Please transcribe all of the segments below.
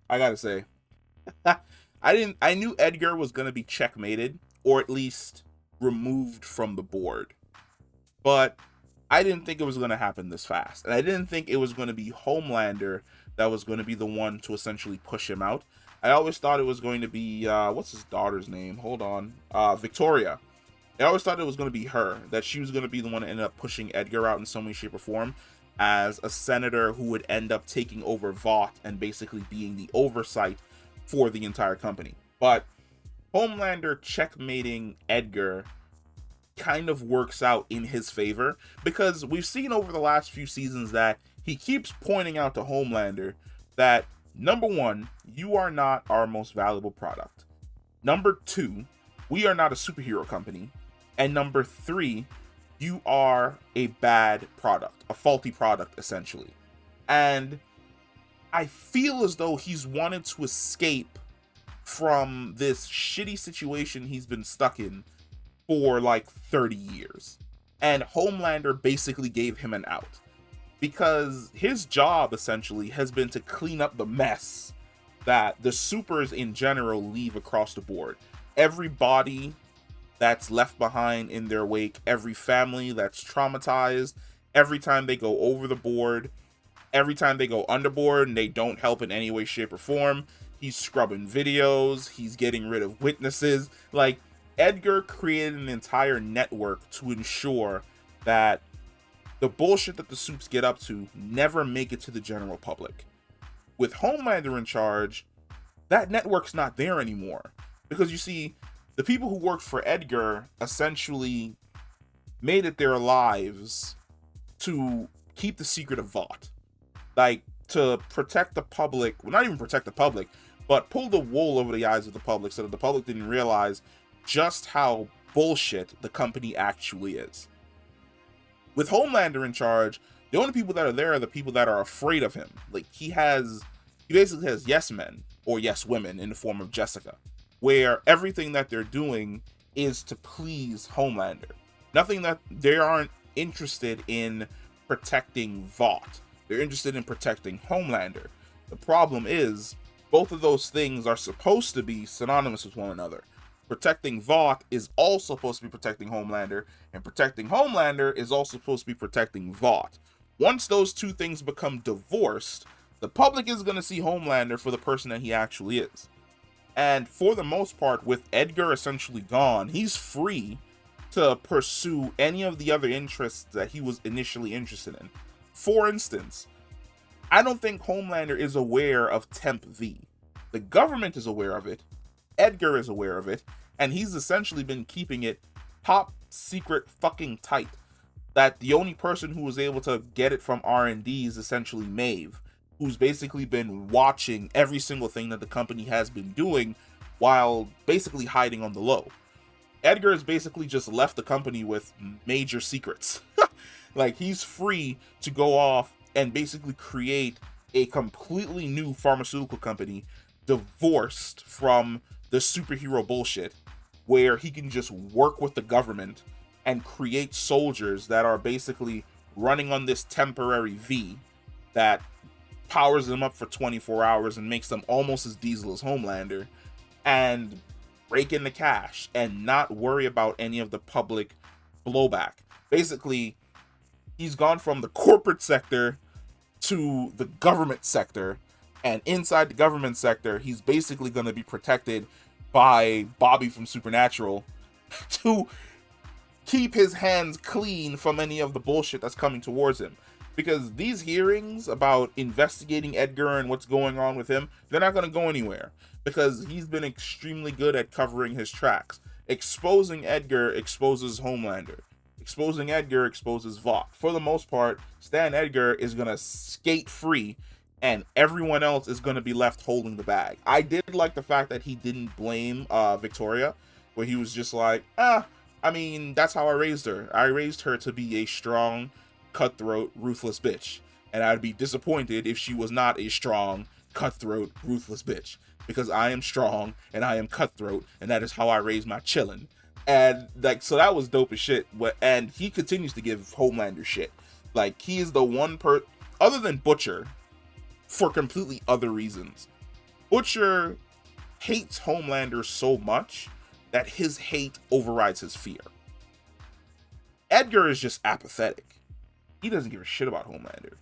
I gotta say, I knew Edgar was gonna be checkmated, or at least removed from the board, but I didn't think it was gonna happen this fast, and I didn't think it was gonna be Homelander that was gonna be the one to essentially push him out. I always thought it was going to be what's his daughter's name? Hold on, Victoria. I always thought it was going to be her, that she was going to be the one that ended up pushing Edgar out in some way, shape, or form as a senator who would end up taking over Vought and basically being the oversight for the entire company. But Homelander checkmating Edgar kind of works out in his favor because we've seen over the last few seasons that he keeps pointing out to Homelander that number one, you are not our most valuable product. Number two, we are not a superhero company. And number three, you are a bad product, a faulty product, essentially. And I feel as though he's wanted to escape from this shitty situation he's been stuck in for like 30 years. And Homelander basically gave him an out. Because his job, essentially, has been to clean up the mess that the supers in general leave across the board. Every body that's left behind in their wake, every family that's traumatized, every time they go over the board, every time they go underboard and they don't help in any way, shape, or form, he's scrubbing videos, he's getting rid of witnesses. Like, Edgar created an entire network to ensure that the bullshit that the supes get up to never make it to the general public. With Homelander in charge, that network's not there anymore. Because you see, the people who worked for Edgar essentially made it their lives to keep the secret of Vought. Like, to protect the public, well, not even protect the public, but pull the wool over the eyes of the public so that the public didn't realize just how bullshit the company actually is. With Homelander in charge, the only people that are there are the people that are afraid of him. Like, he basically has yes men, or yes women, in the form of Jessica, where everything that they're doing is to please Homelander. Nothing that they aren't interested in protecting Vought. They're interested in protecting Homelander. The problem is, both of those things are supposed to be synonymous with one another. Protecting Vought is also supposed to be protecting Homelander, and protecting Homelander is also supposed to be protecting Vought. Once those two things become divorced, the public is going to see Homelander for the person that he actually is. And for the most part, with Edgar essentially gone, he's free to pursue any of the other interests that he was initially interested in. For instance, I don't think Homelander is aware of Temp V. The government is aware of it, Edgar is aware of it, and he's essentially been keeping it top secret fucking tight. That the only person who was able to get it from R&D is essentially Maeve, who's basically been watching every single thing that the company has been doing while basically hiding on the low. Edgar has basically just left the company with major secrets. Like, he's free to go off and basically create a completely new pharmaceutical company divorced from the superhero bullshit, where he can just work with the government and create soldiers that are basically running on this temporary V that powers them up for 24 hours and makes them almost as diesel as Homelander, and rake in the cash and not worry about any of the public blowback. Basically, he's gone from the corporate sector to the government sector, and inside the government sector, he's basically going to be protected by Bobby from Supernatural to keep his hands clean from any of the bullshit that's coming towards him. Because these hearings about investigating Edgar and what's going on with him, they're not going to go anywhere. Because he's been extremely good at covering his tracks. Exposing Edgar exposes Homelander. Exposing Edgar exposes Vought. For the most part, Stan Edgar is going to skate free, and everyone else is going to be left holding the bag. I did like the fact that he didn't blame Victoria, where he was just like, I mean, that's how I raised her. I raised her to be a strong, cutthroat, ruthless bitch. And I'd be disappointed if she was not a strong, cutthroat, ruthless bitch. Because I am strong, and I am cutthroat, and that is how I raise my chillin'. And, like, so that was dope as shit. And he continues to give Homelander shit. Like, he is the one other than Butcher, for completely other reasons, Butcher hates Homelander so much that his hate overrides his fear. Edgar is just apathetic. He doesn't give a shit about Homelander.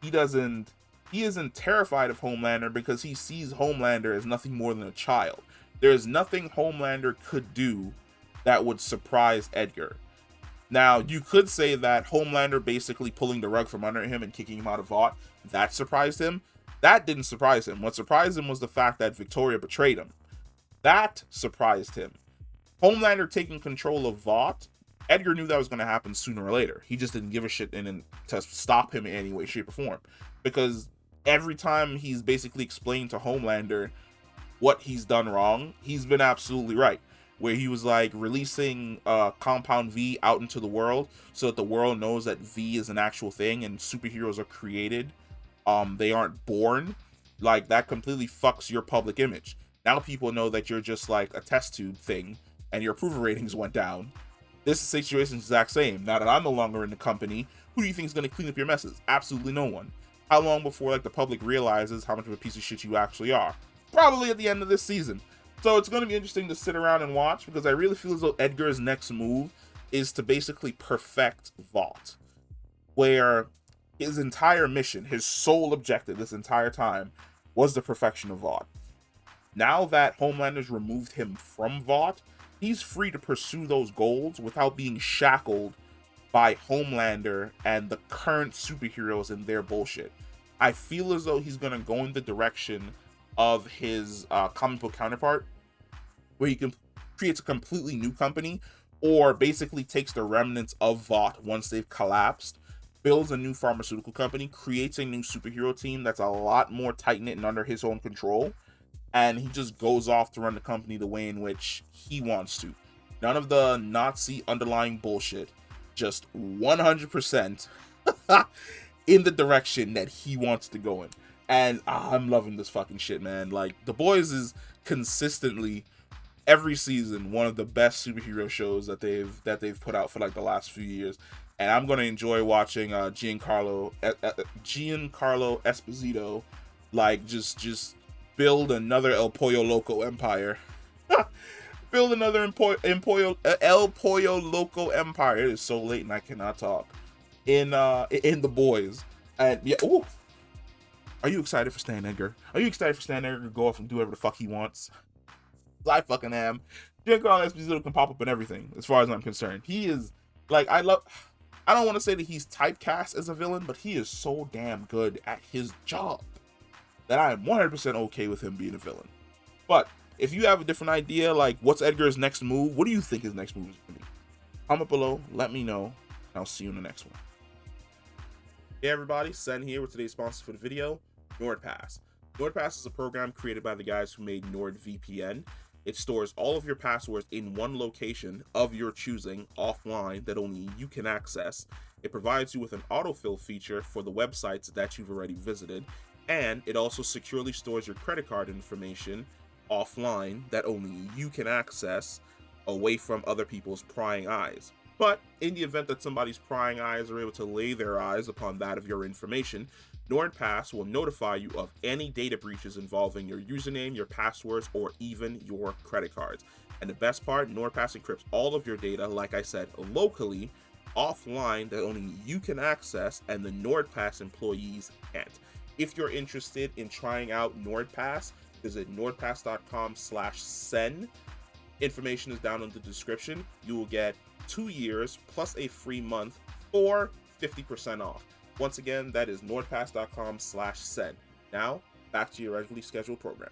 He isn't terrified of Homelander because he sees Homelander as nothing more than a child. There is nothing Homelander could do that would surprise Edgar. Now, you could say that Homelander basically pulling the rug from under him and kicking him out of Vought, that surprised him. That didn't surprise him. What surprised him was the fact that Victoria betrayed him. That surprised him. Homelander taking control of Vought, Edgar knew that was going to happen sooner or later. He just didn't give a shit to stop him in any way, shape, or form. Because every time he's basically explained to Homelander what he's done wrong, he's been absolutely right. Where he was like releasing Compound V out into the world so that the world knows that V is an actual thing and superheroes are created. They aren't born. Like, that completely fucks your public image. Now people know that you're just like a test tube thing and your approval ratings went down. This situation is the exact same. Now that I'm no longer in the company, who do you think is going to clean up your messes? Absolutely no one. How long before like the public realizes how much of a piece of shit you actually are? Probably at the end of this season. So it's going to be interesting to sit around and watch, because I really feel as though Edgar's next move is to basically perfect Vought, where his entire mission, his sole objective this entire time, was the perfection of Vought. Now that Homelander's removed him from Vought, he's free to pursue those goals without being shackled by Homelander and the current superheroes and their bullshit. I feel as though he's going to go in the direction of his comic book counterpart, where he creates a completely new company, or basically takes the remnants of Vought once they've collapsed, builds a new pharmaceutical company, creates a new superhero team that's a lot more tight-knit and under his own control, and he just goes off to run the company the way in which he wants to. None of the Nazi underlying bullshit, just 100% in the direction that he wants to go in. And I'm loving this fucking shit, man. Like, The Boys is consistently every season one of the best superhero shows that they've put out for like the last few years. And I'm gonna enjoy watching Giancarlo Esposito like just build another El Pollo Loco empire. Build another El Pollo Loco empire. It is so late and I cannot talk. In The Boys. And yeah, ooh. Are you excited for Stan Edgar? Are you excited for Stan Edgar to go off and do whatever the fuck he wants? I fucking am. Giancarlo Esposito can pop up in everything, as far as I'm concerned. He is, like, I don't want to say that he's typecast as a villain, but he is so damn good at his job that I am 100% okay with him being a villain. But if you have a different idea, like, what's Edgar's next move? What do you think his next move is going to be? Comment below, let me know, and I'll see you in the next one. Hey everybody, Sen here with today's sponsor for the video, NordPass. NordPass is a program created by the guys who made NordVPN. It stores all of your passwords in one location of your choosing offline that only you can access. It provides you with an autofill feature for the websites that you've already visited, and it also securely stores your credit card information offline that only you can access away from other people's prying eyes. But in the event that somebody's prying eyes are able to lay their eyes upon that of your information, NordPass will notify you of any data breaches involving your username, your passwords, or even your credit cards. And the best part, NordPass encrypts all of your data, like I said, locally, offline, that only you can access and the NordPass employees can't. If you're interested in trying out NordPass, visit nordpass.com/sen. Information is down in the description. You will get 2 years plus a free month for 50% off. Once again, that is nordpass.com/sen. Now, back to your regularly scheduled program.